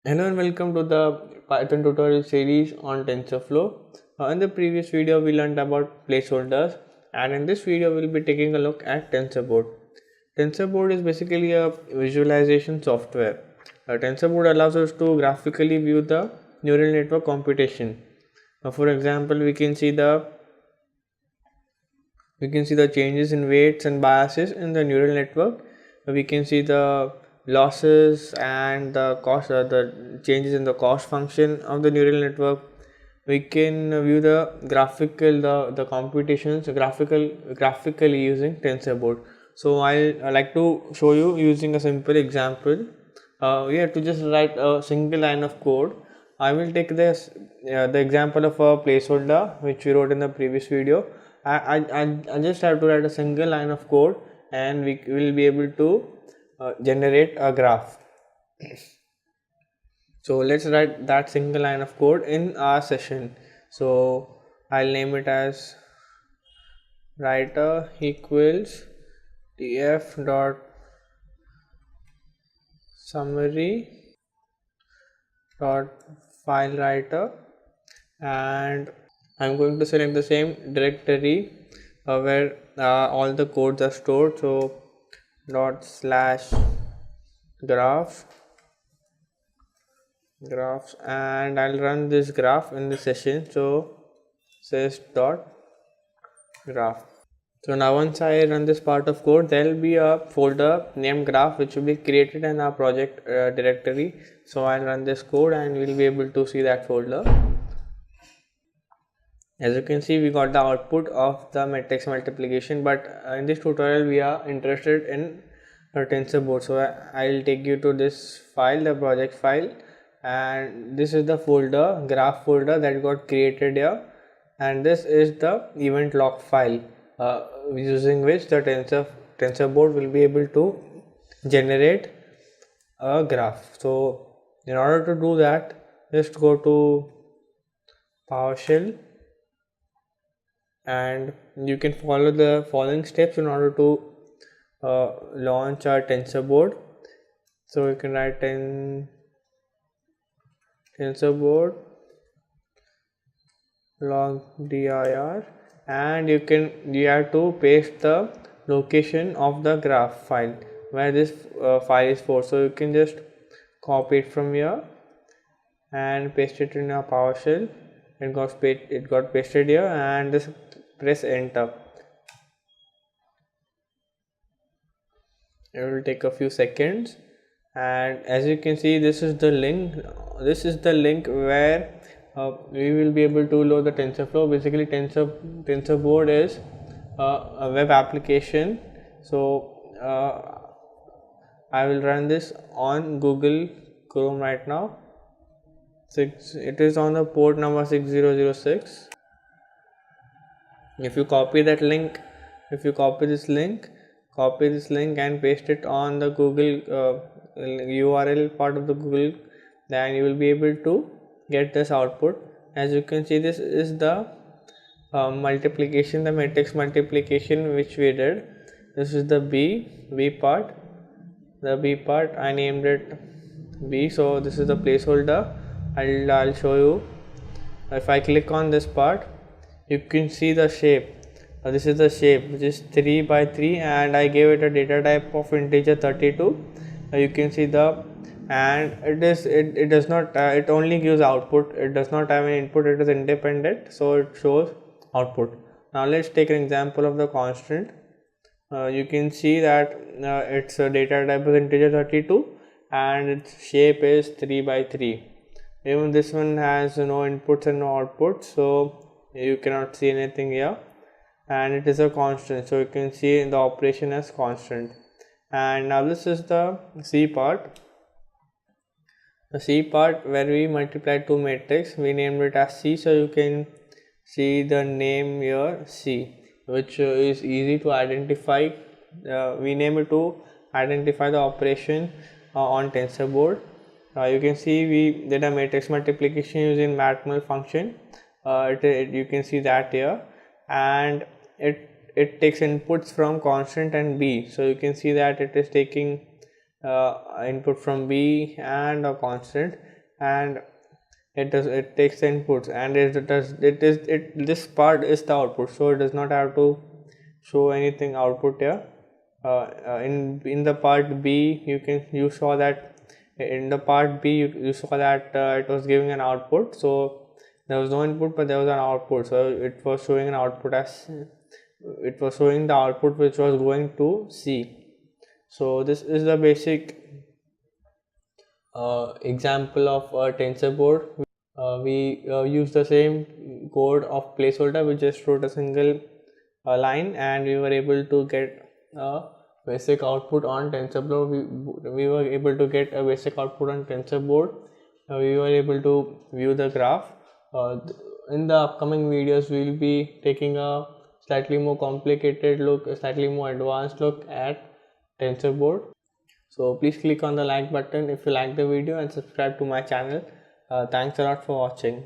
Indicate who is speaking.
Speaker 1: Hello and welcome to the Python tutorial series on TensorFlow. In the previous video we learned about placeholders, and in this video we'll be taking a look at Tensorboard. Tensorboard is basically a visualization software. Tensorboard allows us to graphically view the neural network computation. For example, we can see the changes in weights and biases in the neural network. We can see the losses and the cost, the changes in the cost function of the neural network. We can view the graphical, the computations graphically using Tensorboard. So I like to show you using a simple example. We have to just write a single line of code. I will take this the example of a placeholder which we wrote in the previous video. I just have to write a single line of code and we will be able to generate a graph. So let's write that single line of code in our session. So I'll name it as writer equals tf dot summary dot file writer, and I'm going to select the same directory where all the codes are stored. So /graphs, and I'll run this graph in the session. So sys.graph. So now once I run this part of code, there will be a folder named graph which will be created in our project directory. So I'll run this code and we'll be able to see that folder. As you can see, we got the output of the matrix multiplication, but in this tutorial we are interested in Tensorboard. So I'll take you to this file, the project file, and this is the folder, graph folder that got created here, and this is the event log file using which the Tensorboard will be able to generate a graph. So in order to do that, just go to PowerShell and you can follow the following steps in order to launch our Tensorboard. So you can write in Tensorboard log dir, and you have to paste the location of the graph file where this file is for. So you can just copy it from here and paste it in your PowerShell. It got pasted here, and just press enter. It will take a few seconds, and as you can see, this is the link where we will be able to load the TensorFlow. Basically, Tensorboard is a web application. So I will run this on Google Chrome right now. It is on the port number 6006. If you copy this link and paste it on the Google URL part of the Google, then you will be able to get this output. As you can see, this is the multiplication, the matrix multiplication which we did. This is the B part. The B part I named it B. So this is the placeholder. I'll show you. If I click on this part, you can see the shape. This is the shape, which is 3 by 3, and I gave it a data type of integer 32. You can see and it does not it only gives output. It does not have an input. It is independent, so it shows output. Now let's take an example of the constant. You can see that its data type is integer 32 and its shape is 3 by 3. Even this one has no inputs and no outputs, so you cannot see anything here, and it is a constant, so you can see the operation as constant. And now this is the C part. The C part where we multiplied two matrix, we named it as C, so you can see the name here C, which is easy to identify. We name it to identify the operation on Tensorboard. You can see we did a matrix multiplication using matmul function. You can see that here, and it takes inputs from constant and B. So you can see that it is taking input from B and a constant, and it takes the inputs, and this part is the output, so it does not have to show anything output here. In the part B, you saw that in the part B you saw that it was giving an output, so there was no input but there was an output, so it was showing an output as it was showing the output which was going to C. So this is the basic example of a Tensorboard. We used the same code of placeholder. We just wrote a single line and we were able to get a basic output on Tensorflow. We were able to get a basic output on Tensorboard. We were able to view the graph. In the upcoming videos, we will be taking a slightly more complicated look, a slightly more advanced look at Tensorboard. So please click on the like button if you like the video and subscribe to my channel. Thanks a lot for watching.